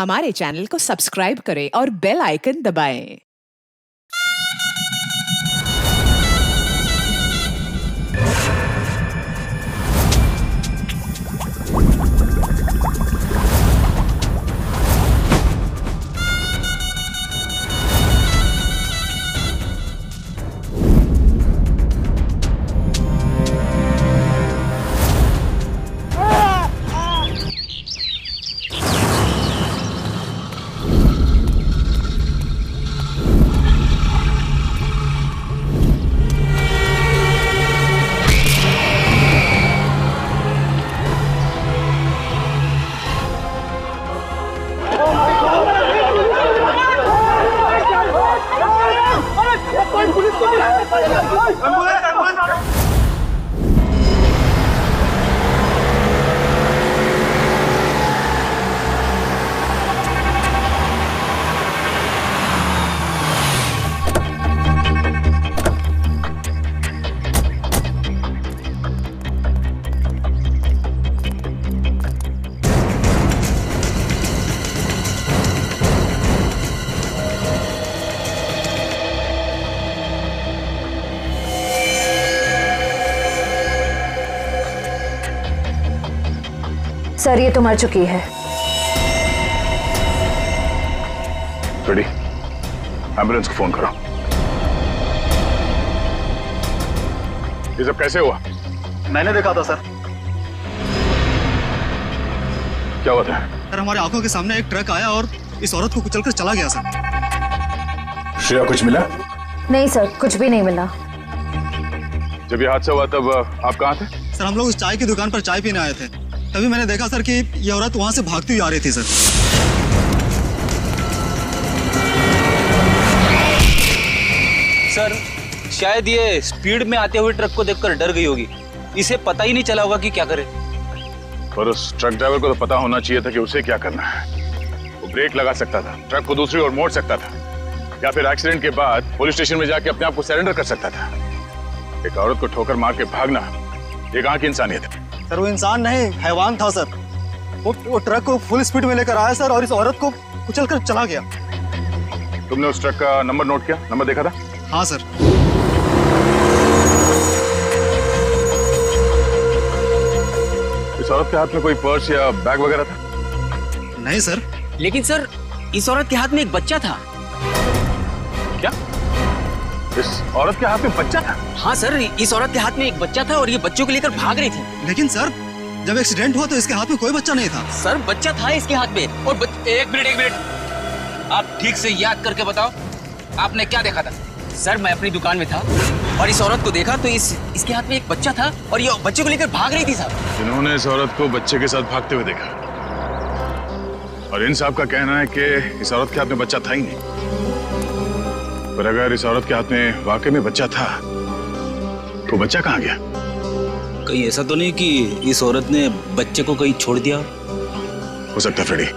हमारे चैनल को सब्सक्राइब करें और बेल आइकन दबाएं। सर, ये तो मर चुकी है। रेडी, एम्बुलेंस को फोन करो। ये सब कैसे हुआ? मैंने देखा था सर। क्या हुआ था? सर, हमारे आंखों के सामने एक ट्रक आया और इस औरत को कुचलकर चला गया सर। श्रेया, कुछ मिला? नहीं सर, कुछ भी नहीं मिला। जब ये हादसा हुआ तब आप कहाँ थे? सर, हम लोग उस चाय की दुकान पर चाय पीने आए थे, तभी मैंने देखा सर कि ये औरत वहां से भागती हुई आ रही थी सर। सर, शायद ये स्पीड में आते हुए ट्रक को देखकर डर गई होगी। इसे पता ही नहीं चला होगा कि क्या करे। पर उस ट्रक ड्राइवर को तो पता होना चाहिए था कि उसे क्या करना है। वो ब्रेक लगा सकता था, ट्रक को दूसरी ओर मोड़ सकता था, या फिर एक्सीडेंट के बाद पुलिस स्टेशन में जाके अपने आप को सरेंडर कर सकता था। एक औरत को ठोकर मार के भागना, ये कहाँ की इंसानियत है? सर, वो इंसान नहीं, हैवान था सर। वो ट्रक को फुल स्पीड में लेकर आया सर और इस औरत को कुचलकर चला गया। तुमने उस ट्रक का नंबर नोट किया? नंबर देखा था? हाँ सर। इस औरत के हाथ में कोई पर्स या बैग वगैरह था? नहीं सर। लेकिन सर, इस औरत के हाथ में एक बच्चा था। क्या? इस औरत के हाथ में बच्चा था? हाँ सर, इस औरत के हाथ में एक बच्चा था और ये बच्चों को लेकर भाग रही थी। लेकिन सर, जब एक्सीडेंट हुआ तो इसके हाथ में कोई बच्चा नहीं था। सर, बच्चा था इसके हाथ में। और एक मिनट, आप ठीक से याद करके बताओ, आपने क्या देखा था? सर, मैं अपनी दुकान में था और इस औरत को देखा तो इसके हाथ में एक बच्चा था और ये बच्चे को लेकर भाग रही थी साहब। जिन्होंने इस औरत को बच्चे के साथ भागते हुए देखा, और इन साहब का कहना है कि इस औरत के हाथ में बच्चा था ही नहीं। पर अगर इस औरत के हाथ में वाकई में बच्चा था, तो बच्चा कहाँ गया? कहीं ऐसा तो नहीं कि इस औरत ने बच्चे को कहीं छोड़ दिया? हो सकता है फ्रेडी,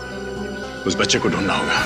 उस बच्चे को ढूंढना होगा।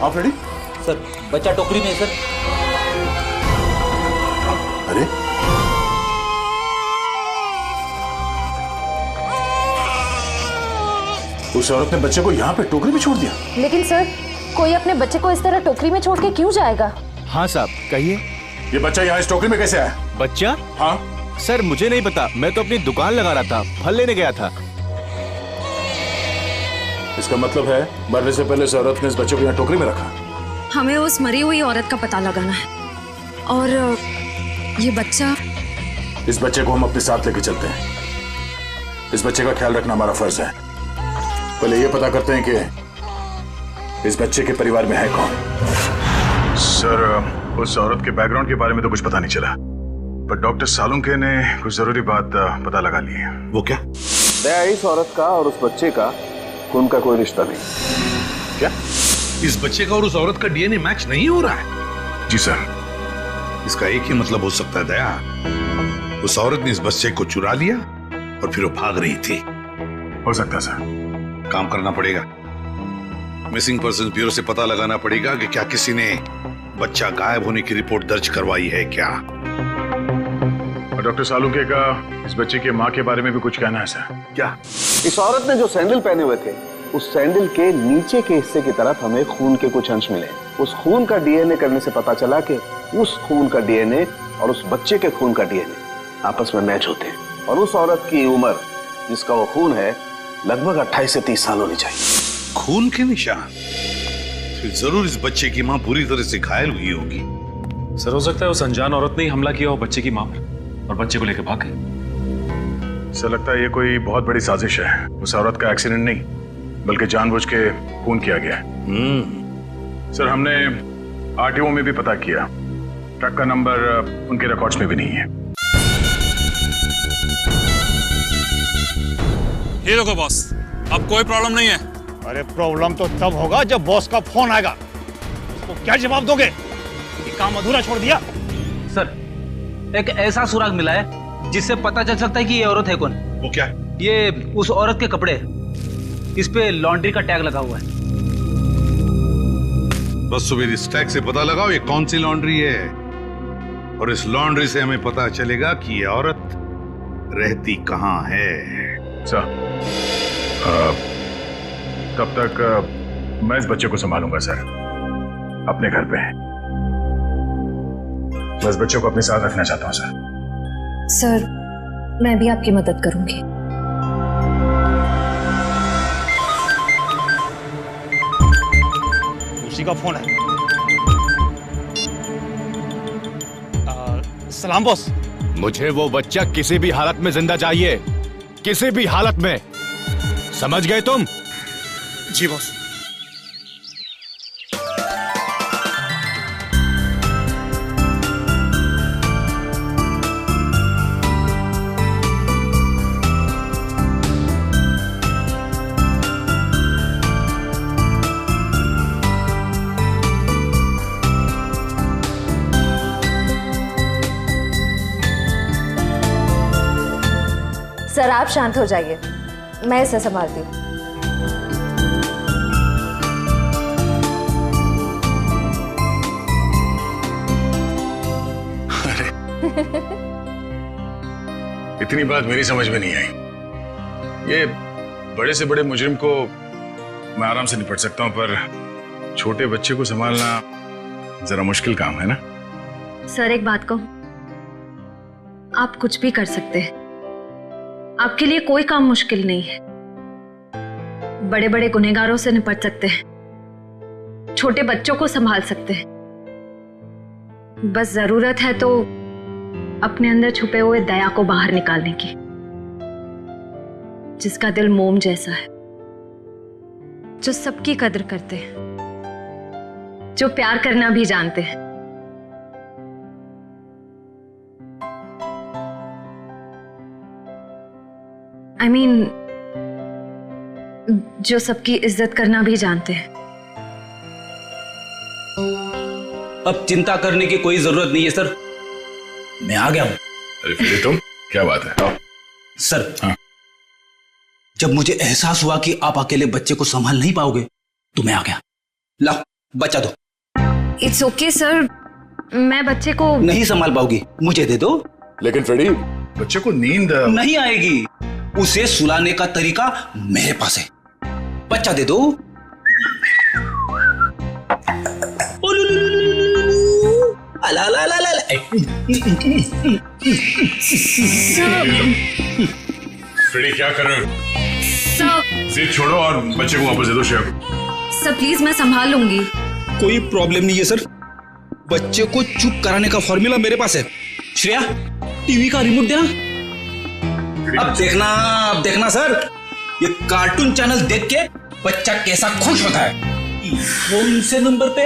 आप रेडी? सर, बच्चा टोकरी में है सर। अरे, उस औरत ने बच्चे को यहाँ पे टोकरी में छोड़ दिया। लेकिन सर, कोई अपने बच्चे को इस तरह टोकरी में छोड़ के क्यों जाएगा? हाँ साहब, कहिए। ये बच्चा यहाँ इस टोकरी में कैसे आया? बच्चा? हाँ सर, मुझे नहीं पता, मैं तो अपनी दुकान लगा रहा था, फल लेने गया था। इसका मतलब है मरने से पहले इस औरत ने इस बच्चे को यहाँ टोकरी में रखा। हमें उस मरी हुई औरत का पता लगाना है और ये बच्चा। इस बच्चे को हम अपने साथ लेके चलते हैं। इस बच्चे का ख्याल रखना हमारा फर्ज है। पहले ये पता करते हैं कि इस बच्चे के परिवार में है कौन? सर, उस औरत के बैकग्राउंड के बारे में तो कुछ पता नहीं चला, पर डॉक्टर सालुंके ने कुछ जरूरी बात पता लगा ली है। वो क्या? इस औरत का और उस बच्चे का खून का कोई रिश्ता नहीं। क्या? इस बच्चे का और उस औरत का डीएनए मैच नहीं हो रहा है? जी सर। इसका एक ही मतलब हो सकता है दया, उस औरत ने इस बच्चे को चुरा लिया और फिर वो भाग रही थी। हो सकता है सर। काम करना पड़ेगा, मिसिंग पर्सन ब्यूरो से पता लगाना पड़ेगा कि क्या किसी ने बच्चा गायब होने की रिपोर्ट दर्ज करवाई है क्या। और डॉक्टर सालुंके का इस बच्चे की माँ के बारे में भी कुछ कहना है सर। क्या? इस औरत ने जो सैंडल पहने हुए थे, उस सैंडल के नीचे के हिस्से की तरफ हमें खून के कुछ अंश मिले। उस खून का डीएनए करने से पता चला कि उस खून का डीएनए और उस बच्चे के खून का डीएनए आपस में मैच होते हैं। और उस औरत की उम्र जिसका वो खून है लगभग 28 से 30 साल होनी चाहिए। खून के निशान? फिर जरूर इस बच्चे की माँ बुरी तरह से घायल हुई होगी। सर, हो सकता है उस अनजान औरत ने ही हमला किया हो बच्चे की माँ पर और बच्चे को लेकर भाग गई। सर, लगता है ये कोई बहुत बड़ी साजिश है। उस औरत का एक्सीडेंट नहीं बल्कि जानबूझ के खून किया गया है। सर, हमने आरटीओ में भी पता किया, ट्रक का नंबर उनके रिकॉर्ड्स में भी नहीं है। ये देखो बॉस, अब कोई प्रॉब्लम नहीं है। अरे प्रॉब्लम तो तब होगा जब बॉस का फोन आएगा। उसको क्या जवाब दोगे? ये काम अधूरा छोड़ दिया। सर, एक ऐसा सुराग मिला है जिससे पता चल सकता है कि ये औरत है कौन। वो क्या? ये उस औरत के कपड़े, इस पे लॉन्ड्री का टैग लगा हुआ है। बस सुबह इस टैग से पता लगाओ ये कौन सी लॉन्ड्री है, और इस लॉन्ड्री से हमें पता चलेगा कि ये औरत रहती कहाँ है। सर, तब तक मैं इस बच्चे को संभालूंगा सर, अपने घर पे। मैं इस बच्चे को अपने साथ रखना चाहता हूँ सर। सर, मैं भी आपकी मदद करूंगी। उसी का फोन है। सलाम बॉस। मुझे वो बच्चा किसी भी हालत में जिंदा चाहिए, किसी भी हालत में। समझ गए तुम? जी बॉस। सर, आप शांत हो जाइए, मैं इसे संभालती हूँ। इतनी बात मेरी समझ में नहीं आई। ये बड़े से बड़े मुजरिम को मैं आराम से निपट सकता हूं, पर छोटे बच्चे को संभालना जरा मुश्किल काम है ना। सर, एक बात कहूं, आप कुछ भी कर सकते हैं, आपके लिए कोई काम मुश्किल नहीं है। बड़े बड़े गुनहगारों से निपट सकते हैं, छोटे बच्चों को संभाल सकते हैं। बस जरूरत है तो अपने अंदर छुपे हुए दया को बाहर निकालने की, जिसका दिल मोम जैसा है, जो सबकी कदर करते हैं, जो प्यार करना भी जानते हैं। I mean, जो सबकी इज्जत करना भी जानते हैं। अब चिंता करने की कोई जरूरत नहीं है सर, मैं आ गया हूं। अरे फिर तुम, क्या बात है? सर, हाँ? जब मुझे एहसास हुआ कि आप अकेले बच्चे को संभाल नहीं पाओगे तो मैं आ गया। लाओ, बच्चा दो। इट्स ओके सर, मैं बच्चे को नहीं संभाल पाओगी, मुझे दे दो। लेकिन फ्रेडी, बच्चे को नींद नहीं आएगी, उसे सुलाने का तरीका मेरे पास है। बच्चा दे दो। अला ला ला ला। फ्रेडी, क्या कर रहे हो? सर, जिद छोड़ो और बच्चे को वापस दे दो श्रेया को। सर प्लीज, मैं संभाल लूंगी। कोई प्रॉब्लम नहीं है सर, बच्चे को चुप कराने का फॉर्मूला मेरे पास है। श्रेया, टीवी का रिमोट देना। अब देखना सर, ये कार्टून चैनल देख के बच्चा कैसा खुश होता है। कौन से नंबर पे?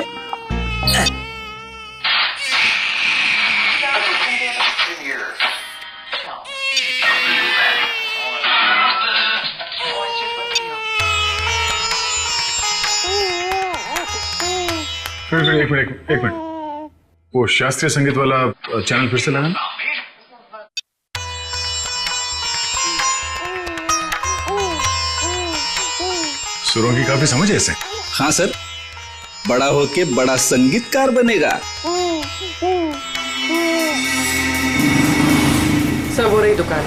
फिर एक मिनट वो शास्त्रीय संगीत वाला चैनल फिर से लगाना। सुरों की काफी समझ है इसे। हाँ सर, बड़ा होके बड़ा संगीतकार बनेगा। सब हो रही दुकान।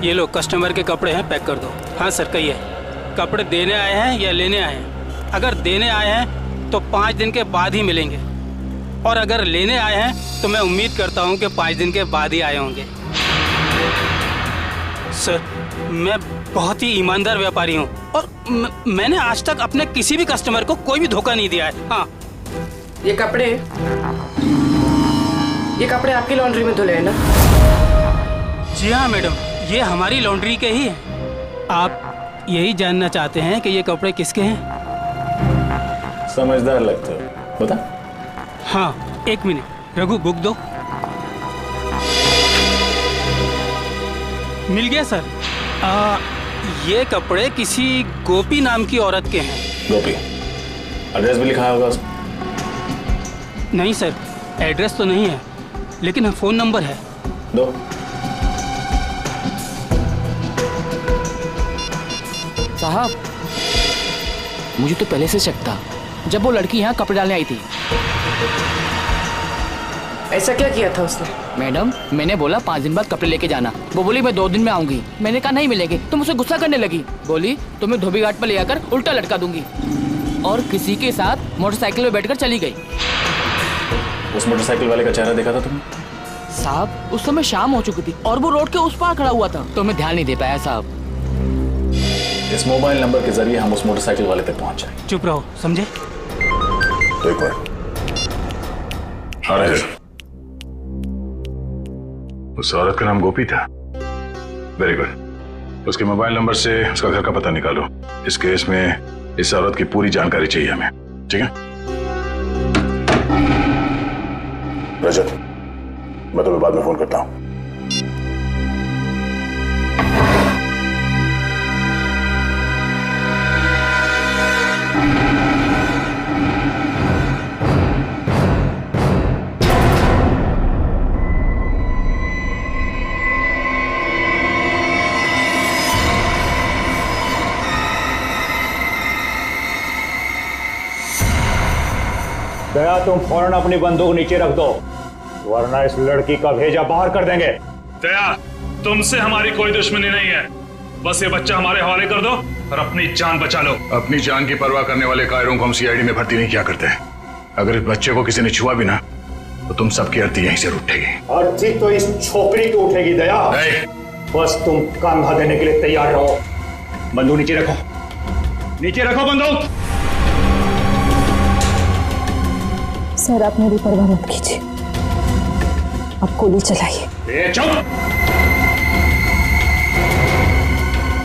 ये लो, कस्टमर के कपड़े हैं, पैक कर दो। हाँ सर, कहिए, कपड़े देने आए हैं या लेने आए हैं? अगर देने आए हैं तो 5 दिन के बाद ही मिलेंगे, और अगर लेने आए हैं तो मैं उम्मीद करता हूँ कि 5 दिन के बाद ही आए होंगे। सर, मैं बहुत ही ईमानदार व्यापारी हूँ और मैंने आज तक अपने किसी भी कस्टमर को कोई भी धोखा नहीं दिया है। हाँ, ये कपड़े आपकी लॉन्ड्री में धुले हैं ना? जी हाँ मैडम, ये हमारी लॉन्ड्री के ही हैं। आप यही जानना चाहते हैं कि ये कपड़े किसके हैं? समझदार लगते हो, बता। हाँ, 1 मिनट, रघु बुक दो। मिल गया सर। ये कपड़े किसी गोपी नाम की औरत के हैं। गोपी, एड्रेस भी लिखा होगा उसमें? नहीं सर, एड्रेस तो नहीं है, लेकिन फ़ोन नंबर है। दो। साहब, मुझे तो पहले से शक था जब वो लड़की यहाँ कपड़े डालने आई थी। ऐसा क्या किया था उसने? मैडम, मैंने बोला 5 दिन बाद कपड़े लेके जाना। वो बोली मैं 2 दिन में आऊंगी। मैंने कहा नहीं मिलेंगे, तो मुझसे गुस्सा करने लगी। बोली तुम्हें धोबी घाट पर ले आकर उल्टा लटका दूंगी, और किसी के साथ मोटरसाइकिल में बैठकर चली गई। उस मोटरसाइकिल वाले का चेहरा देखा था तुमने? साहब, उस समय शाम हो चुकी थी और वो रोड के उस पार खड़ा हुआ था, तो मैं ध्यान नहीं दे पाया साहब। इस मोबाइल नंबर के जरिए हम उस मोटरसाइकिल वाले तक पहुंच जाएंगे। चुप रहो, समझे? तो एक मिनट, उस औरत का नाम गोपी था। Very good. उसके मोबाइल नंबर से उसका घर का पता निकालो। इस केस में इस औरत की पूरी जानकारी चाहिए हमें, ठीक है? रजत, मैं तुम्हें बाद में फोन करता हूं। दया, तुम फौरन अपनी बंदूक नीचे रख दो, वरना इस लड़की का भेजा बाहर कर देंगे। दया, तुमसे हमारी कोई दुश्मनी नहीं है, बस ये बच्चा हमारे हवाले कर दो और अपनी जान बचा लो। अपनी जान की परवाह करने वाले कायरों को हम सीआईडी में भर्ती नहीं किया करते। अगर इस बच्चे को किसी ने छुआ भी ना, तो तुम सबकी अर्थी यहीं से उठेगी। अर्थी तो इस छोकरी की उठेगी। दया, बस तुम कंधा देने के लिए तैयार रहो। बंदूक नीचे रखो, नीचे रखो बंदूक। सर, आप मेरी परवाह मत कीजिए, आप गोली चलाइए। चुप!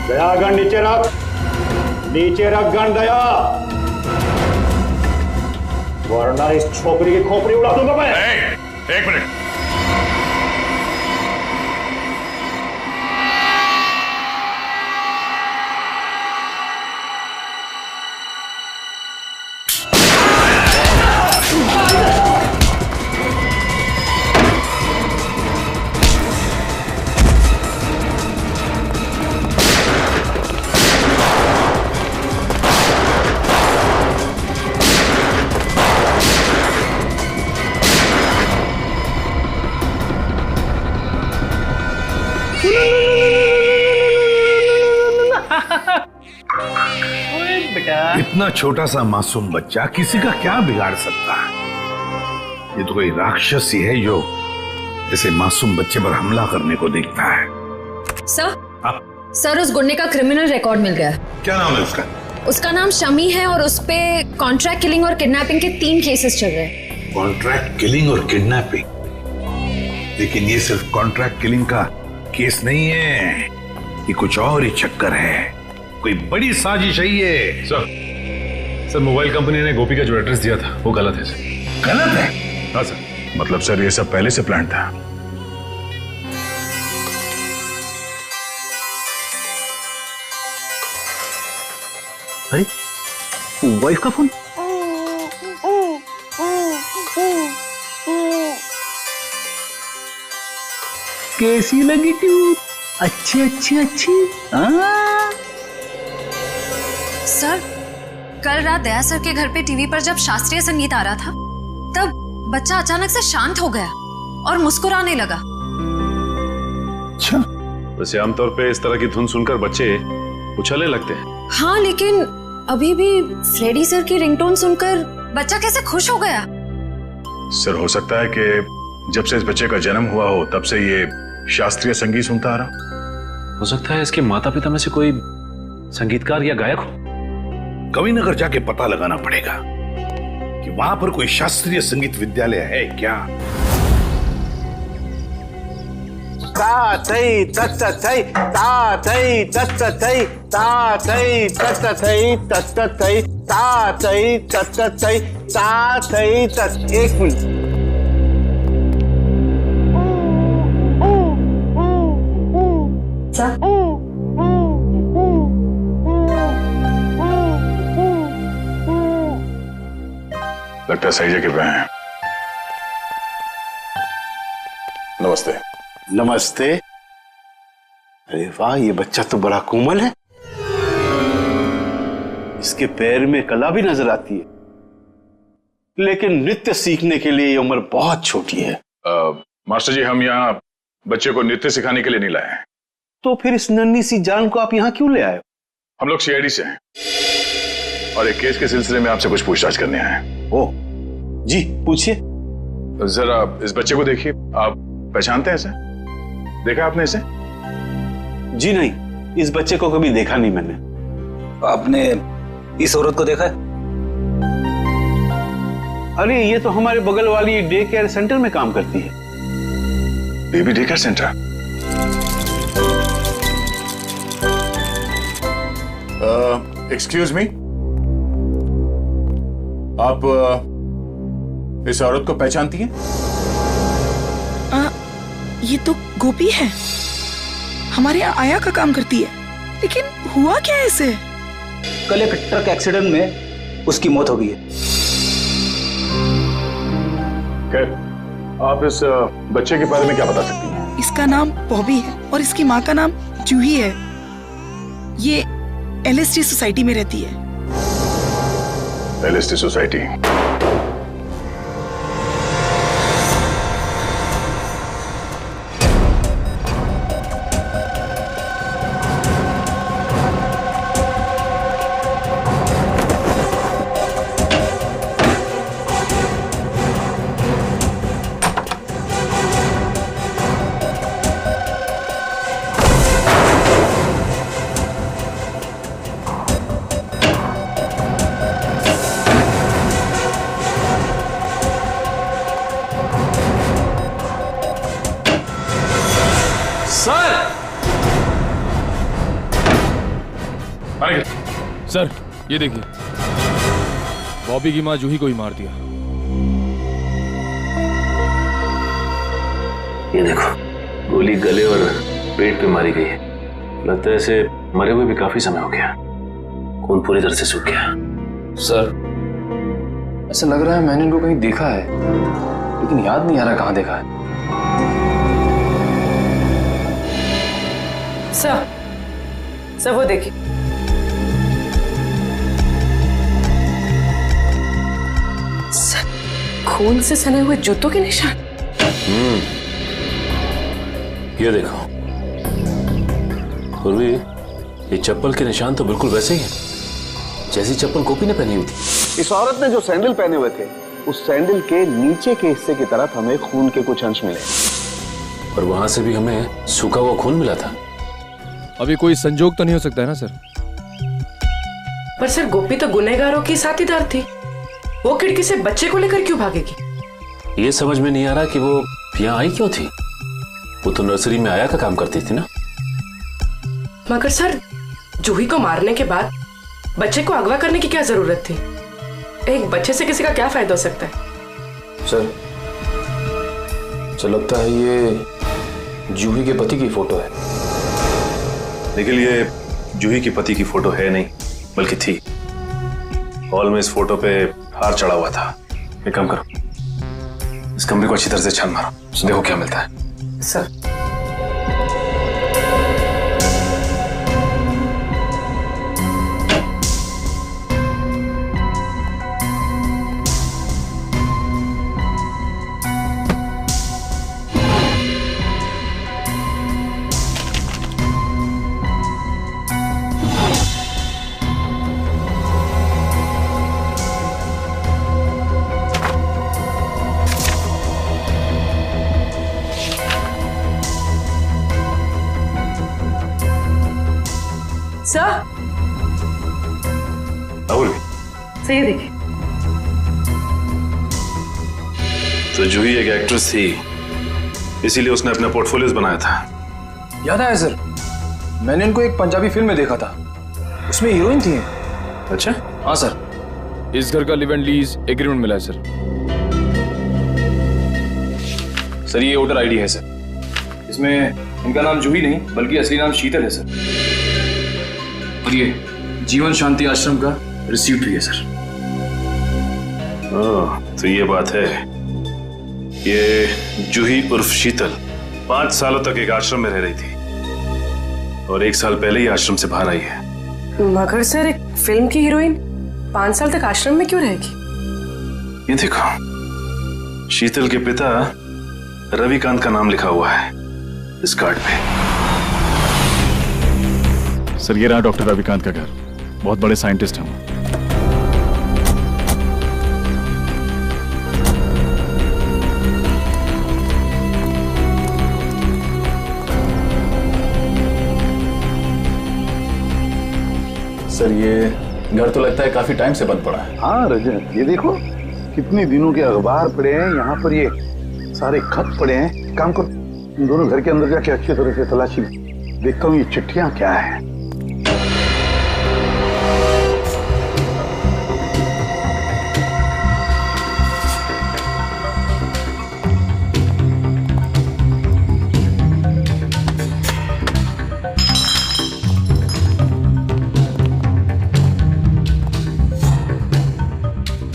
दया, गन नीचे रख, नीचे रख गन दया, वरना इस छोकरी की खोपड़ी उड़ा दूंगा मैं। एक मिनट, इतना छोटा सा मासूम बच्चा किसी का क्या बिगाड़ सकता है? ये तो कोई राक्षस ही है जो इसे मासूम बच्चे पर हमला करने को देखता है। सर, उस गुंडे का क्रिमिनल रिकॉर्ड मिल गया। क्या नाम है उसका? उसका नाम शमी है और उस पे कॉन्ट्रैक्ट किलिंग और किडनैपिंग के 3 केसेस चल रहे हैं। कॉन्ट्रैक्ट किलिंग और किडनैपिंग? लेकिन ये सिर्फ कॉन्ट्रैक्ट किलिंग का केस नहीं है, ये कुछ और ही चक्कर है, कोई बड़ी साजिश है ये। सर मोबाइल कंपनी ने गोपी का जो एड्रेस दिया था वो गलत है सर। गलत है? हाँ सर। मतलब सर ये सब पहले से प्लान था। अरे वाइफ का फोन। कैसी लगी ट्यून? अच्छी अच्छी अच्छी। सर, कल रात दया सर के घर पे टीवी पर जब शास्त्रीय संगीत आ रहा था तब बच्चा अचानक से शांत हो गया और मुस्कुराने लगा। अच्छा, वैसे आमतौर पे इस तरह की धुन सुनकर बच्चे उछलने लगते हैं। हाँ, लेकिन अभी भी फ्रेडी सर की रिंगटोन सुनकर बच्चा कैसे खुश हो गया? सर हो सकता है कि जब से इस बच्चे का जन्म हुआ हो तब से ये शास्त्रीय संगीत सुनता आ रहा। हो सकता है इसके माता पिता में से कोई संगीतकार या गायक हो। कविनगर जाके पता लगाना पड़ेगा कि वहां पर कोई शास्त्रीय संगीत विद्यालय है क्या। ता थई तत थई ता थई तत थई ता थई तत थई तत थई ता थई तत थई ता थई तत। एक मिनट, लगता है सही जगह पे हैं। नमस्ते। नमस्ते। अरे वाह, ये बच्चा तो बड़ा कोमल है, इसके पैर में कला भी नजर आती है, लेकिन नृत्य सीखने के लिए ये उम्र बहुत छोटी है। मास्टर जी, हम यहाँ बच्चे को नृत्य सिखाने के लिए नहीं लाए हैं। तो फिर इस नन्ही सी जान को आप यहाँ क्यों ले आए? हम लोग सीआईडी से हैं और एक केस के सिलसिले में आपसे कुछ पूछताछ करने आए हैं। ओ जी, पूछिए। जरा इस बच्चे को देखिए, आप पहचानते हैं इसे? देखा आपने इसे? जी नहीं, इस बच्चे को कभी देखा नहीं मैंने। आपने इस औरत को देखा है? अरे ये तो हमारे बगल वाली डे केयर सेंटर में काम करती है। Baby day care centre? Excuse me, आप इस औरत को पहचानती हैं? ये तो गोपी है, हमारे यहाँ आया का काम करती है। लेकिन हुआ क्या है इसे? कल एक ट्रक एक्सीडेंट में उसकी मौत हो गई है। खैर, आप इस बच्चे के बारे में क्या बता सकती हैं? इसका नाम बॉबी है और इसकी माँ का नाम जूही है। ये एलएसटी सोसाइटी में रहती है। LST society? सर, ये देखिए, बॉबी की माँ जूही को ही मार दिया। ये देखो, गोली गले और पेट पे मारी गई है। लगता है इसे मरे हुए भी काफी समय हो गया, खून पूरी तरह से सूख गया। सर, ऐसा लग रहा है मैंने इनको कहीं देखा है, लेकिन याद नहीं आ रहा कहाँ देखा है। सर वो देखिए, खून से सने हुए जूतों के निशान। ये देखो, और भी ये चप्पल के निशान तो बिल्कुल वैसे ही हैं जैसी चप्पल गोपी ने पहनी हुई थी। इस औरत ने जो सैंडल पहने हुए थे, उस सैंडल के नीचे के हिस्से की तरफ हमें खून के कुछ अंश मिले, और वहां से भी हमें सूखा हुआ खून मिला था। अभी कोई संजोग तो नहीं हो सकता है ना सर? पर सर, गोपी तो गुनहगारों की साथीदार थी, वो खिड़की से बच्चे को लेकर क्यों भागेगी? ये समझ में नहीं आ रहा कि वो यहाँ आई क्यों थी। वो तो नर्सरी में आया का काम करती थी ना। मगर सर, जूही को मारने के बाद बच्चे को अगवा करने की क्या जरूरत थी? एक बच्चे से किसी का क्या फायदा हो सकता है? सर, मुझे लगता है ये जूही के पति की फोटो है। लेकिन ये जूही के पति की फोटो है नहीं, बल्कि थी। हॉल में इस फोटो पे हार चढ़ा हुआ था। एक काम करो, इस कमरे को अच्छी तरह से छान मारो, देखो क्या मिलता है। सर, सही देखिए। तो जूही एक एक्ट्रेस थी, इसीलिए उसने अपना पोर्टफोलियोज बनाया था। याद आया सर, मैंने इनको एक पंजाबी फिल्म में देखा था, उसमें हीरोइन थी। अच्छा? हाँ सर। इस घर का लिव एंड लीज एग्रीमेंट मिला है सर। सर ये वोटर आईडी है सर, इसमें इनका नाम जूही नहीं बल्कि असली नाम शीतल है सर। और ये जीवन शांति आश्रम का रिसीप्ट भी है सर। तो ये बात है, ये जूही उर्फ शीतल 5 सालों तक एक आश्रम में रह रही थी और 1 साल पहले ही आश्रम से बाहर आई है। मगर सर, एक फिल्म की हीरोइन 5 साल तक आश्रम में क्यों रहेगी? ये देखो, शीतल के पिता रविकांत का नाम लिखा हुआ है इस कार्ड पे। सर ये रहा डॉक्टर रविकांत का घर, बहुत बड़े साइंटिस्ट हैं। सर ये घर तो लगता है काफी टाइम से बंद पड़ा है। हाँ रजत, ये देखो कितने दिनों के अखबार पड़े हैं यहाँ पर, ये सारे खत पड़े हैं। काम करो, इन दोनों घर के अंदर जाके अच्छी तरह से तलाशी देखता हूँ ये चिट्ठियां क्या है।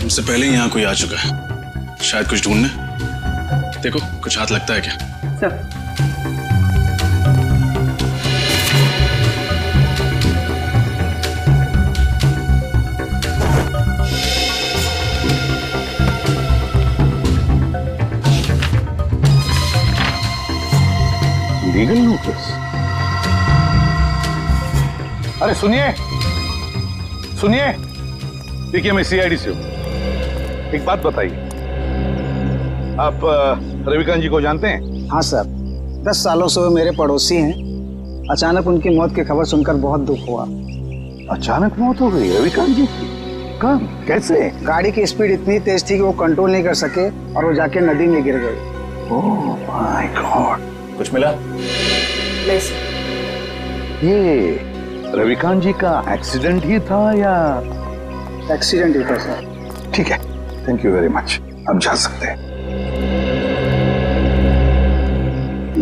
उससे पहले ही यहाँ कोई आ चुका है, शायद कुछ ढूंढने। देखो कुछ हाथ लगता है क्या? Sir, legal notice? अरे सुनिए सुनिए, देखिए मैं सीआईडी से हूं। एक बात बताइए, आप रविकांत जी को जानते हैं? हाँ सर, 10 सालों से वो मेरे पड़ोसी हैं। अचानक उनकी मौत की खबर सुनकर बहुत दुख हुआ। अचानक मौत हो गई रविकांत जी की? कब, कैसे? गाड़ी की स्पीड इतनी तेज थी कि वो कंट्रोल नहीं कर सके और वो जाके नदी में गिर गए। Oh my God. कुछ मिला? नहीं सर। ये रविकांत जी का एक्सीडेंट ही था या? एक्सीडेंट ही था सर। ठीक है, थैंक यू वेरी मच, अब जा सकते हैं।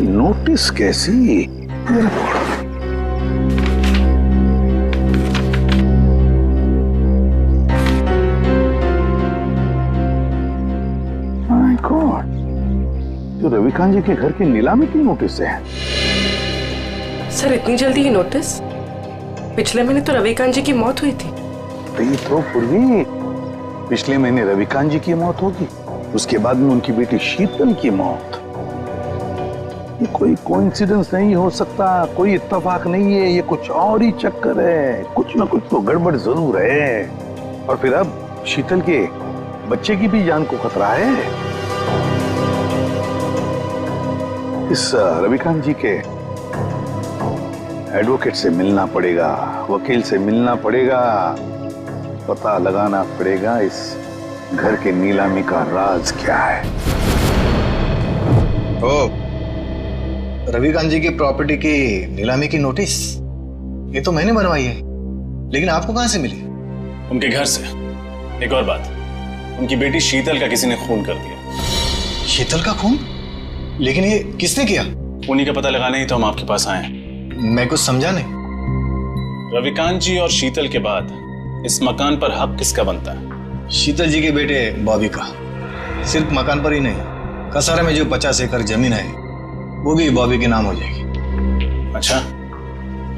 नोटिस कैसी? माय गॉड, तो रविकांत जी के घर की नीलामी की नोटिस है। सर इतनी जल्दी ही नोटिस? पिछले महीने तो रविकांत जी की मौत हुई थी। तो पूर्वी पिछले महीने रविकांत जी की मौत होगी, उसके बाद में उनकी बेटी शीतल की मौत। ये कोई कोइंसिडेंस नहीं हो सकता, कोई इत्तेफाक नहीं है, ये कुछ और ही चक्कर है। कुछ ना कुछ तो गड़बड़ जरूर है। और फिर अब शीतल के बच्चे की भी जान को खतरा है। इस रविकांत जी के एडवोकेट से मिलना पड़ेगा, वकील से मिलना पड़ेगा, पता लगाना पड़ेगा इस घर के नीलामी का राज क्या है। ओ, रविकांत जी की प्रॉपर्टी की नीलामी की नोटिस ये तो मैंने बनवाई है, लेकिन आपको कहां से मिली? उनके घर से। एक और बात, उनकी बेटी शीतल का किसी ने खून कर दिया। शीतल का खून? लेकिन ये किसने किया? उन्हीं का पता लगाने ही तो हम आपके पास आए हैं। मैं कुछ समझा नहीं। रविकांत जी और शीतल के बाद इस मकान पर हक किसका बनता है? शीतल जी के बेटे बॉबी का। सिर्फ मकान पर ही नहीं, कसारा में जो 50 एकड़ जमीन है वो भी बॉबी के नाम हो जाएगी। अच्छा,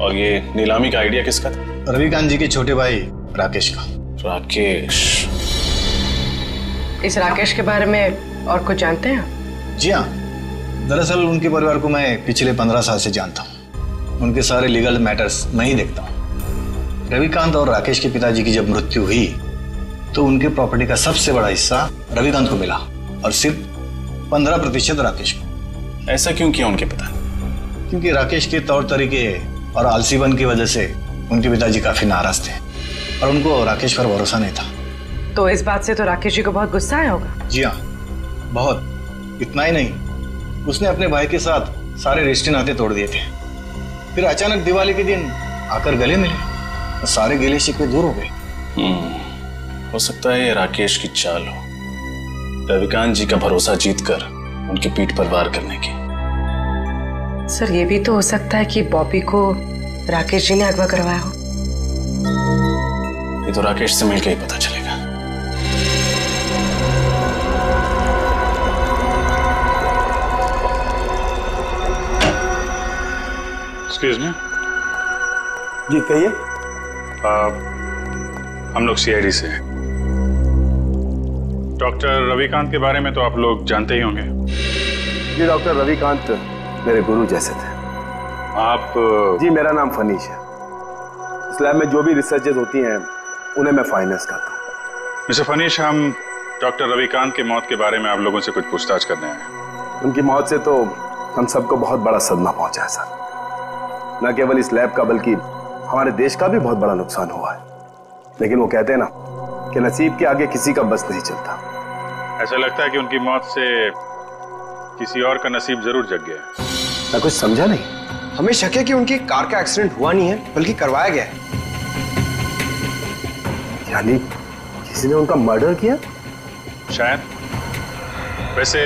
और ये नीलामी का आइडिया किसका था? रविकांत जी के छोटे भाई राकेश का। राकेश? इस राकेश के बारे में और कुछ जानते हैं? जी हाँ, दरअसल उनके परिवार को मैं पिछले 15 साल से जानता हूँ। उनके सारे लीगल मैटर्स मैं ही देखता हूँ। रविकांत और राकेश के पिताजी की जब मृत्यु हुई तो उनके प्रॉपर्टी का सबसे बड़ा हिस्सा रविकांत को मिला और सिर्फ 15% राकेश को। ऐसा क्यों किया उनके पिता? क्योंकि राकेश के तौर तरीके और आलसीपन की वजह से उनके पिताजी काफी नाराज थे और उनको राकेश पर भरोसा नहीं था। तो इस बात से तो राकेश जी को बहुत गुस्सा आया होगा। जी हाँ, बहुत। इतना ही नहीं, उसने अपने भाई के साथ सारे रिश्ते नाते तोड़ दिए थे। फिर अचानक दिवाली के दिन आकर गले मिले और सारे गिले शिकवे दूर हो गए। हो सकता है ये राकेश की चाल हो, रविकांत जी का भरोसा जीतकर उनकी पीठ पर वार करने की। सर, ये भी तो हो सकता है कि बॉबी को राकेश जी ने अगवा करवाया हो। ये तो राकेश से मिलकर ही पता चलेगा। Excuse me. जी कहिए। हम लोग सीआईडी से हैं। डॉक्टर रविकांत के बारे में तो आप लोग जानते ही होंगे। जी, डॉक्टर रविकांत मेरे गुरु जैसे थे। आप? जी, मेरा नाम फनीश है। इस लैब में जो भी रिसर्चेज होती हैं उन्हें मैं फाइनेंस करता हूँ। मिस्टर फनीश, हम डॉक्टर रविकांत की मौत के बारे में आप लोगों से कुछ पूछताछ करने आए हैं। उनकी मौत से तो हम सबको बहुत बड़ा सदमा पहुंचा है सर। न केवल इस लैब का बल्कि हमारे देश का भी बहुत बड़ा नुकसान हुआ है। लेकिन वो कहते हैं ना कि नसीब के आगे किसी का बस नहीं चलता। ऐसा लगता है कि उनकी मौत से किसी और का नसीब जरूर जग गया है। मैं कुछ समझा नहीं। हमें शक है कि उनकी कार का एक्सीडेंट हुआ नहीं है बल्कि करवाया गया है। यानी किसी ने उनका मर्डर किया? शायद। वैसे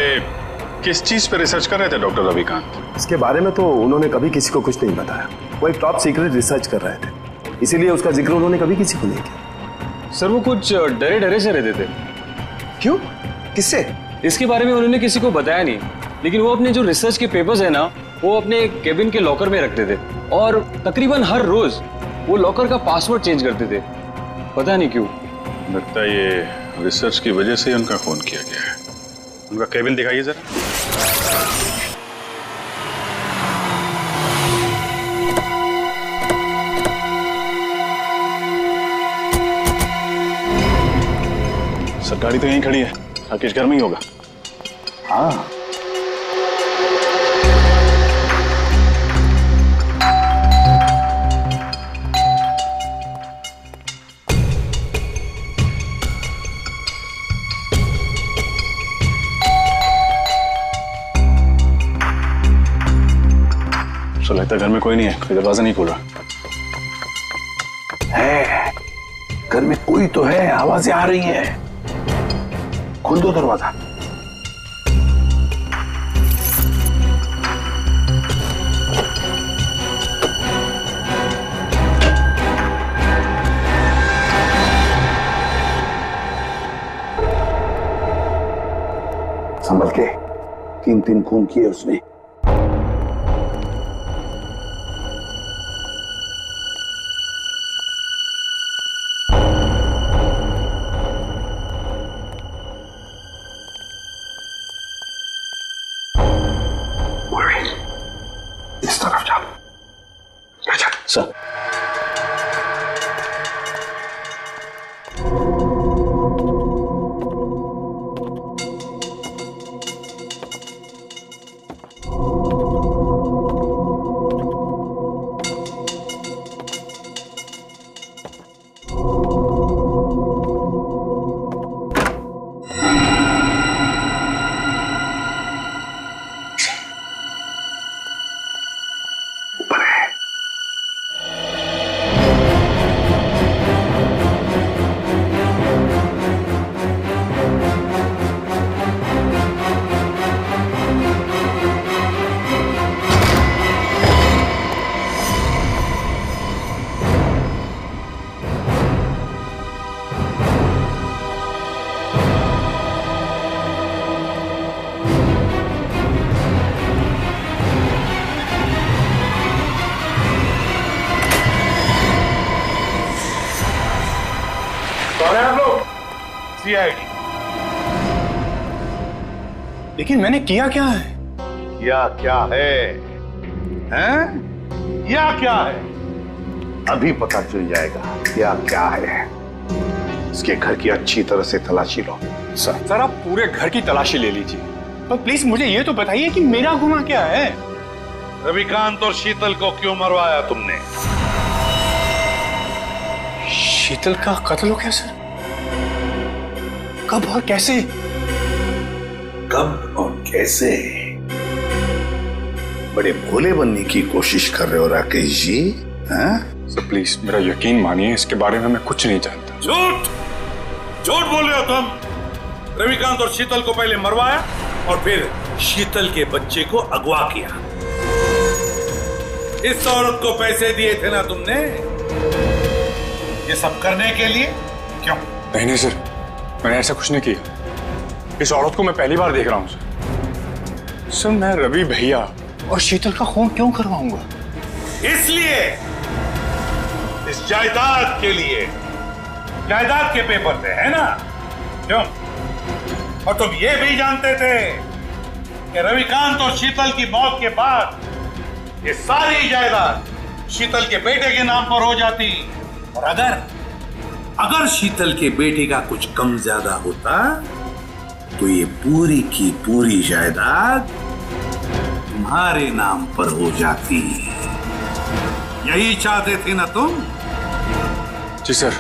किस चीज पे रिसर्च कर रहे थे डॉक्टर रविकांत? इसके बारे में तो उन्होंने कभी किसी को कुछ नहीं बताया। वो एक टॉप सीक्रेट रिसर्च कर रहे थे, इसीलिए उसका जिक्र उन्होंने कभी किसी को नहीं किया। सर, वो कुछ डरे डरे से रहते थे। क्यों? किससे? इसके बारे में उन्होंने किसी को बताया नहीं, लेकिन वो अपने जो रिसर्च के पेपर्स है ना, वो अपने केबिन के लॉकर में रखते थे और तकरीबन हर रोज वो लॉकर का पासवर्ड चेंज करते थे। पता नहीं क्यों। लगता है ये रिसर्च की वजह से ही उनका खून किया गया है। उनका केबिन दिखाइए जरा। सर, गाड़ी तो यहीं खड़ी है। राकेश घर में ही होगा। हाँ, तो लगता है घर में कोई नहीं है, कोई दरवाजा नहीं खोल रहा है। घर में कोई तो है, आवाजें आ रही हैं। खोल दो दरवाजा। संभल के। 3 खून किए उसने। इस तरफ जाओ। Sir, CID. लेकिन मैंने किया क्या है? किया क्या है? हैं? किया क्या है? अभी पता चल जाएगा क्या क्या है। इसके घर की अच्छी तरह से तलाशी लो। सर आप पूरे घर की तलाशी ले लीजिए, पर प्लीज मुझे ये तो बताइए कि मेरा गुनाह क्या है? रविकांत और शीतल को क्यों मरवाया तुमने? शीतल का कत्ल हो गया सर? कब और कैसे? कब और कैसे? बड़े भोले बनने की कोशिश कर रहे हो राकेश जी, हैं? सर प्लीज मेरा यकीन मानिए, इसके बारे में मैं कुछ नहीं जानता। झूठ झूठ बोल रहे हो तुम। रविकांत और शीतल को पहले मरवाया और फिर शीतल के बच्चे को अगवा किया। इस औरत को पैसे दिए थे ना तुमने ये सब करने के लिए? क्यों? नहीं सर, मैंने ऐसा कुछ नहीं किया। इस औरत को मैं पहली बार देख रहा हूं सर। सर मैं रवि भैया और शीतल का खून क्यों करवाऊंगा? इसलिए, इस जायदाद के लिए। जायदाद के पेपर थे, है ना? क्यों? और तुम ये भी जानते थे कि रविकांत और शीतल की मौत के बाद ये सारी जायदाद शीतल के बेटे के नाम पर हो जाती, और अगर शीतल के बेटे का कुछ कम ज्यादा होता तो ये पूरी की पूरी जायदाद तुम्हारे नाम पर हो जाती। यही चाहते थे ना तुम? जी सर,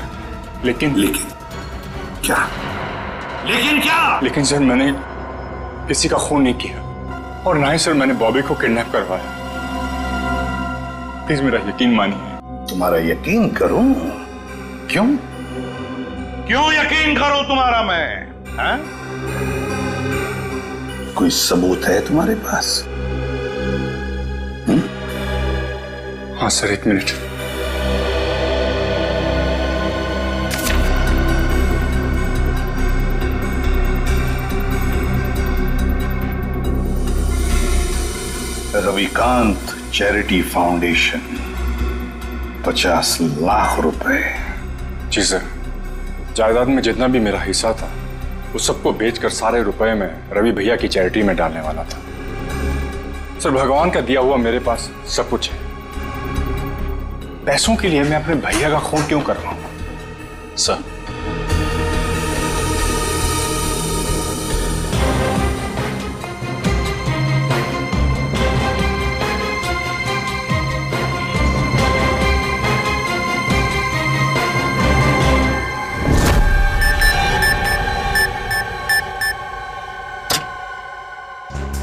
लेकिन क्या? लेकिन क्या? लेकिन सर मैंने किसी का खून नहीं किया, और ना ही सर मैंने बॉबी को किडनैप करवाया। प्लीज मेरा यकीन मानिए। तुम्हारा यकीन करूं? क्यों? क्यों यकीन करूं तुम्हारा मैं? हैं? कोई सबूत है तुम्हारे पास? हाँ सर, एक minute. Ravikant charity foundation, 50 lakh रुपए। जी सर, जायदाद में जितना भी मेरा हिस्सा था उस सबको बेचकर सारे रुपए में रवि भैया की चैरिटी में डालने वाला था। सर भगवान का दिया हुआ मेरे पास सब कुछ है, पैसों के लिए मैं अपने भैया का खून क्यों कर रहा हूं? सर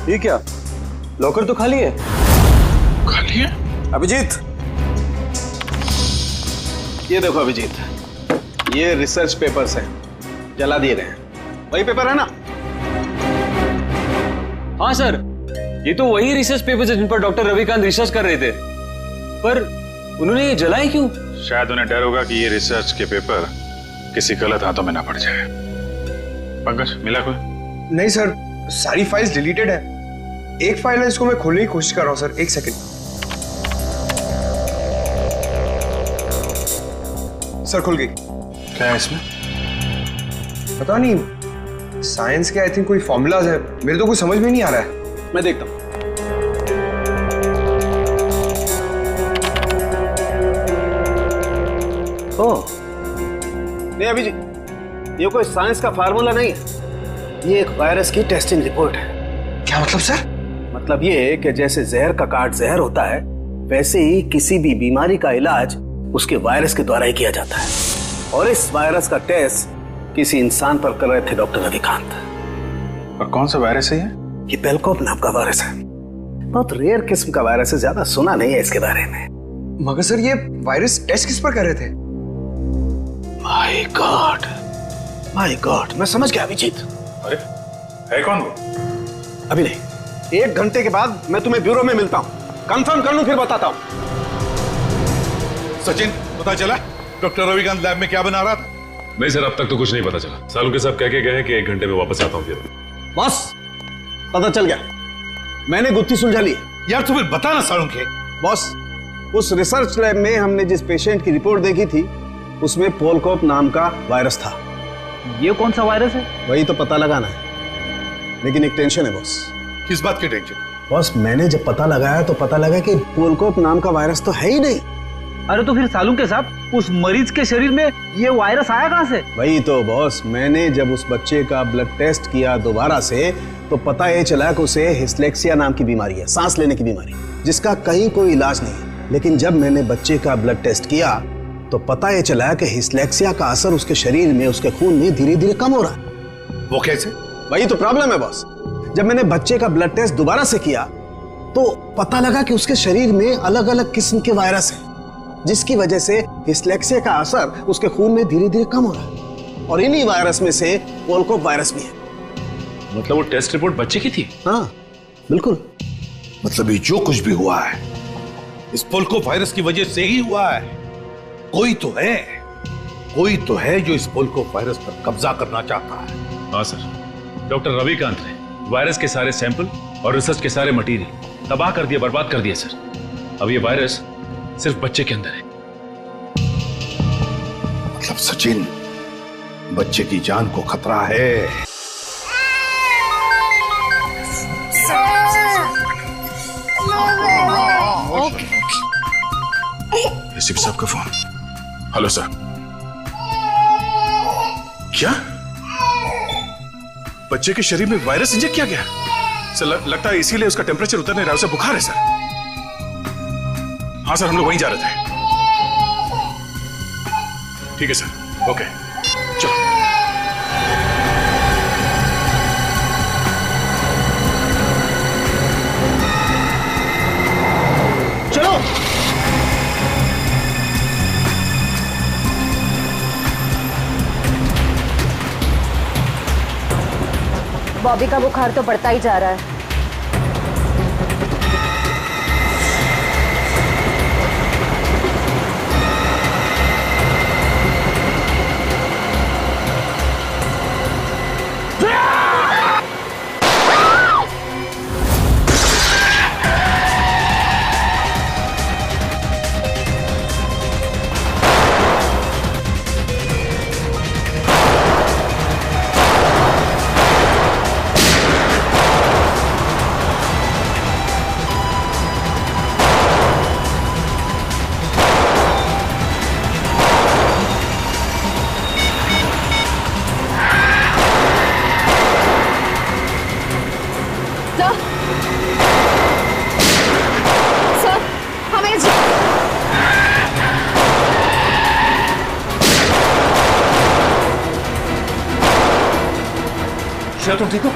ये क्या? लॉकर तो खाली है। खाली है? अभिजीत, ये देखो अभिजीत, ये रिसर्च पेपर्स हैं, जला दिए गए हैं। वही पेपर है ना? हाँ सर, ये तो वही रिसर्च पेपर्स है जिन पर डॉक्टर रविकांत रिसर्च कर रहे थे, पर उन्होंने ये जलाए क्यों? शायद उन्हें डर होगा कि ये रिसर्च के पेपर किसी गलत हाथों में ना पड़ जाए। पंकज, मिला कोई? नहीं सर, सारी फाइल्स डिलीटेड है। एक फाइल है, इसको मैं खोलने की कोशिश कर रहा हूं सर, एक सेकंड। सर खुल गई। क्या है इसमें? पता नहीं, साइंस के आई थिंक कोई फॉर्मूलाज है, मेरे तो कुछ समझ में नहीं आ रहा है। मैं देखता हूं। ओह नहीं अभिजीत, ये कोई साइंस का फार्मूला नहीं है, ये एक वायरस की टेस्टिंग रिपोर्ट है। क्या मतलब सर? मतलब ये कि जैसे जहर का काट जहर होता है, वैसे ही किसी भी बीमारी का इलाज उसके वायरस के द्वारा ही किया जाता है, और इस वायरस का टेस्ट किसी इंसान पर कर रहे थे डॉक्टर रविकांत। और कौन सा वायरस है ये पेलकोप नाम का वायरस है। बहुत रेयर किस्म का वायरस है, ज्यादा सुना नहीं है इसके बारे में। मगर सर ये वायरस टेस्ट किस पर कर रहे थे? माय गॉड, मैं समझ गया अभिजीत। अरे है कौन वो? अभी नहीं, 1 घंटे के बाद मैं तुम्हें ब्यूरो में मिलता हूं, कंफर्म कर लूं फिर बताता हूं। सचिन, पता चला डॉक्टर रविकांत लैब में क्या बना रहा था? नहीं सर, अब तक तो कुछ नहीं पता चला। सालुंके साहब कह के गए हैं कि 1 घंटे में वापस आता हूं। फिर बस पता चल गया, मैंने गुत्थी सुलझा ली। यार तू फिर बता ना सालुंके। बॉस, उस रिसर्च लैब में हमने जिस पेशेंट की रिपोर्ट देखी थी उसमें पोलकोप नाम का वायरस था, ये कौन सा वायरस है? वही तो पता लगाना है, लेकिन एक टेंशन है बॉस। किस बात की टेंशन? बॉस मैंने जब पता लगाया तो पता लगा कि पोलकोप नाम का वायरस तो है ही नहीं। अरे तो फिर सालू के साहब उस मरीज के शरीर में ये वायरस आया कहाँ से? वही तो बॉस, मैंने जब उस बच्चे का ब्लड टेस्ट किया दोबारा से तो पता ये चला कि उसे हिस्लेक्सिया नाम की बीमारी है, सांस लेने की बीमारी, जिसका कहीं कोई इलाज नहीं है। लेकिन जब मैंने बच्चे का ब्लड टेस्ट किया तो पता ये चला कि हिस्लेक्सिया का असर उसके शरीर में, उसके खून में धीरे धीरे कम हो रहा है। वो कैसे? वही तो प्रॉब्लम है बॉस। जब मैंने बच्चे का ब्लड टेस्ट दोबारा से किया तो पता लगा कि उसके शरीर में अलग अलग किस्म के वायरस हैं, जिसकी वजह से हिस्लेक्सिया का असर उसके खून में धीरे धीरे कम हो रहा है। और इन्हीं वायरस में से पोलकोप वायरस भी है। मतलब वो टेस्ट रिपोर्ट बच्चे की थी? हाँ बिल्कुल। मतलब ये जो कुछ भी हुआ है इस पोलकोप वायरस की वजह से ही हुआ है। कोई तो है जो इस पोलकोप वायरस पर कब्जा करना चाहता है। हाँ सर, डॉक्टर रविकांत ने वायरस के सारे सैंपल और रिसर्च के सारे मटेरियल तबाह कर दिए, बर्बाद कर दिए सर। अब ये वायरस सिर्फ बच्चे के अंदर है। मतलब सचिन, बच्चे की जान को खतरा है। एसीपी साहब का फोन। Hello sir. क्या बच्चे के शरीर में वायरस इंजेक्ट किया गया? सर लगता है इसीलिए उसका टेम्परेचर उतर नहीं रहा, उसे बुखार है सर। हाँ सर, हम लोग वहीं जा रहे थे। ठीक है सर, ओके चलो। चलो बॉबी का बुखार तो बढ़ता ही जा रहा है। श्रेया तुम ठीक हो?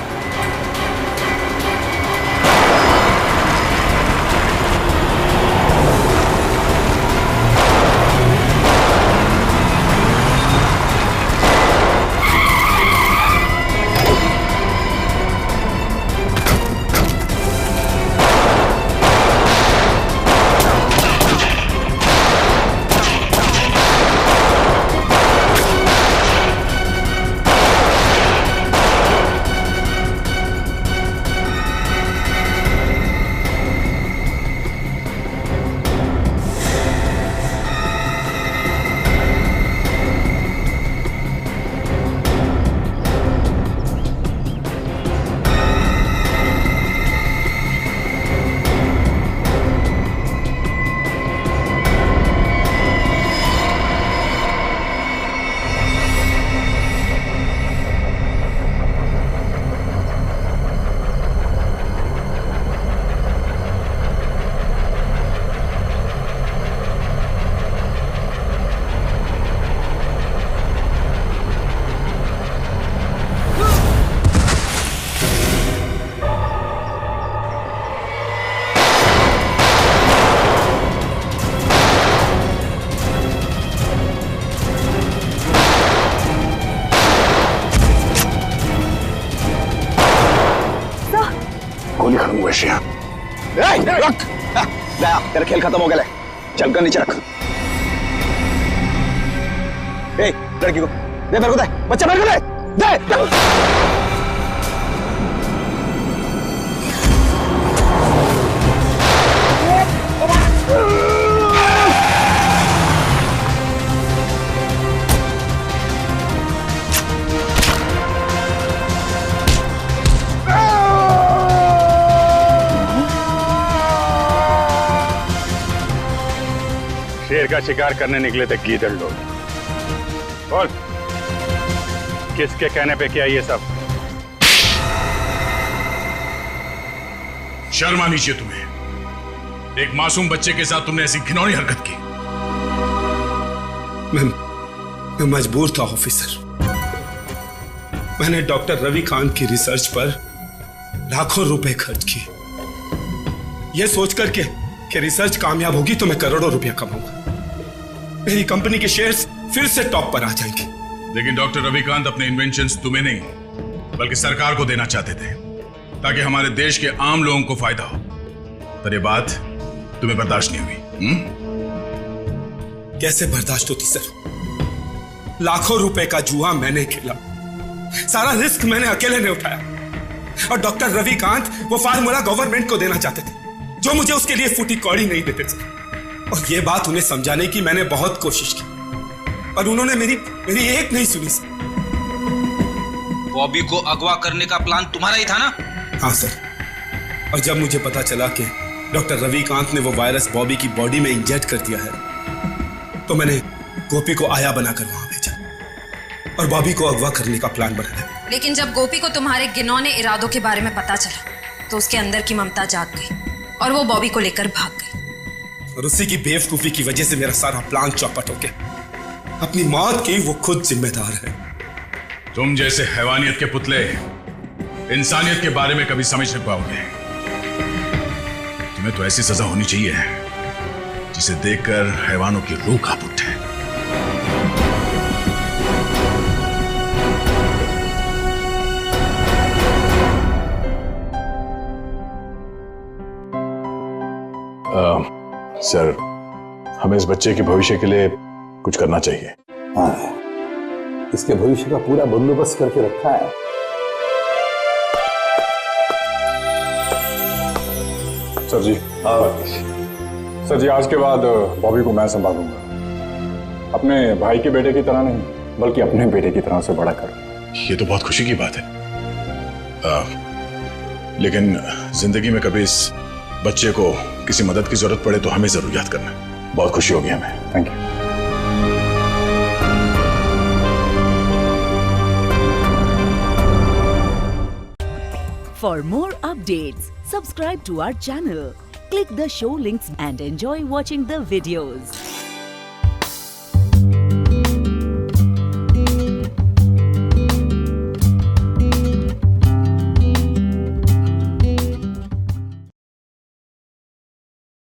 गोली खत्म हुई श्रेया। रख गया, तेरा खेल खत्म हो गया। चल कर नीचे रख। ए, लड़की को दे, मेरे को दे, बच्चा मेरे को दे। शेर का शिकार करने निकले थे गीदड़ लोग। बोल, किसके कहने पे किया ये सब? शर्म आनी चाहिए तुम्हें। एक मासूम बच्चे के साथ तुमने ऐसी घिनौनी हरकत की। मैं मजबूर था ऑफिसर। मैंने डॉक्टर रविकांत की रिसर्च पर लाखों रुपए खर्च किए, यह सोचकर कि रिसर्च कामयाब होगी तो मैं करोड़ों रुपया कमाऊंगा, मेरी कंपनी के शेयर्स फिर से टॉप पर आ जाएंगे। लेकिन डॉक्टर रविकांत अपने इन्वेंशंस तुम्हें नहीं बल्कि सरकार को देना चाहते थे ताकि हमारे देश के आम लोगों को फायदा हो। पर ये बात तुम्हें बर्दाश्त नहीं हुई। कैसे बर्दाश्त होती सर? लाखों रुपए का जुआ मैंने खेला, सारा रिस्क मैंने अकेले ने उठाया, और डॉक्टर रविकांत वो फार्मूला गवर्नमेंट को देना चाहते थे जो मुझे उसके लिए फूटी कौड़ी नहीं देते थे। और ये बात उन्हें समझाने की मैंने बहुत कोशिश की, पर उन्होंने मेरी एक नहीं सुनी सर। बॉबी को अगवा करने का प्लान तुम्हारा ही था ना? हाँ सर, और जब मुझे पता चला कि डॉक्टर रविकांत ने वो वायरस बॉबी की बॉडी में इंजेक्ट कर दिया है तो मैंने गोपी को आया बनाकर वहां भेजा और बॉबी को अगवा करने का प्लान बनाया। लेकिन जब गोपी को तुम्हारे घिनौने इरादों के बारे में पता चला तो उसके अंदर की ममता जाग गई और वो बॉबी को लेकर भाग गई। और उसी की बेवकूफी की वजह से मेरा सारा प्लान चौपट हो गया। अपनी मौत की वो खुद जिम्मेदार है। तुम जैसे हैवानियत के पुतले इंसानियत के बारे में कभी समझ नहीं पाओगे। तुम्हें तो ऐसी सजा होनी चाहिए जिसे देखकर हैवानों की रूह कांप उठे। सर, हमें इस बच्चे के भविष्य के लिए कुछ करना चाहिए। हाँ, इसके भविष्य का पूरा बंदोबस्त करके रखा है। सर जी, सर जी, आज के बाद बॉबी को मैं संभालूंगा। अपने भाई के बेटे की तरह नहीं बल्कि अपने बेटे की तरह से बड़ा कर। ये तो बहुत खुशी की बात है। लेकिन जिंदगी में कभी इस बच्चे को किसी मदद की जरूरत पड़े तो हमें जरूर याद करना। बहुत खुशी होगी हमें। Thank you. For more updates, subscribe to our channel, click the show links and enjoy watching the videos.